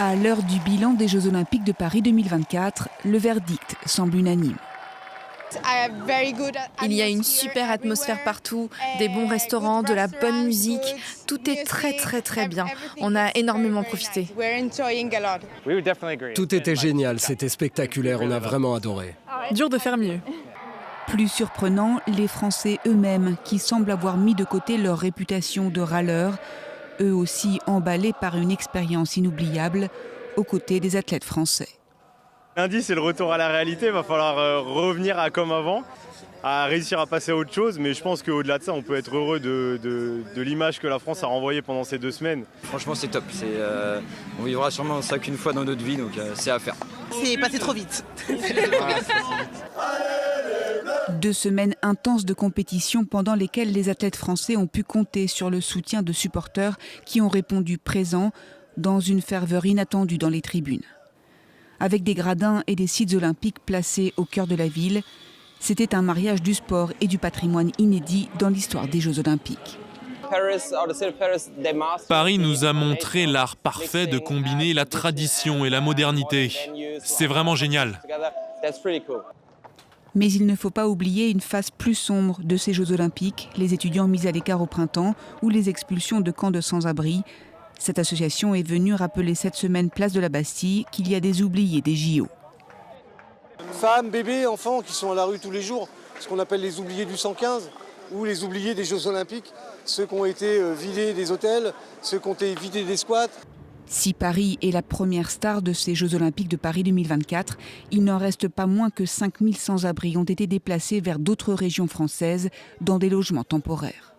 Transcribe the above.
À l'heure du bilan des Jeux Olympiques de Paris 2024, le verdict semble unanime. Il y a une super atmosphère partout, des bons restaurants, de la bonne musique. Tout est très bien. On a énormément profité. Tout était génial, c'était spectaculaire, on a vraiment adoré. Dur de faire mieux. Plus surprenant, les Français eux-mêmes qui semblent avoir mis de côté leur réputation de râleurs, eux aussi emballés par une expérience inoubliable aux côtés des athlètes français. Lundi, c'est le retour à la réalité, il va falloir revenir à comme avant, à réussir à passer à autre chose, mais je pense qu'au-delà de ça, on peut être heureux de l'image que la France a renvoyée pendant ces 2 semaines. Franchement, c'est top, on vivra sûrement ça qu'une fois dans notre vie, donc c'est à faire. C'est passé trop vite. 2 semaines intenses de compétition pendant lesquelles les athlètes français ont pu compter sur le soutien de supporters qui ont répondu présents dans une ferveur inattendue dans les tribunes. Avec des gradins et des sites olympiques placés au cœur de la ville, c'était un mariage du sport et du patrimoine inédit dans l'histoire des Jeux Olympiques. Paris nous a montré l'art parfait de combiner la tradition et la modernité. C'est vraiment génial. Mais il ne faut pas oublier une face plus sombre de ces Jeux Olympiques, les étudiants mis à l'écart au printemps ou les expulsions de camps de sans-abri. Cette association est venue rappeler cette semaine place de la Bastille qu'il y a des oubliés des JO. Femmes, bébés, enfants qui sont à la rue tous les jours, ce qu'on appelle les oubliés du 115 ou les oubliés des Jeux Olympiques, ceux qui ont été vidés des hôtels, ceux qui ont été vidés des squats. Si Paris est la première star de ces Jeux Olympiques de Paris 2024, il n'en reste pas moins que 5000 sans-abri ont été déplacés vers d'autres régions françaises dans des logements temporaires.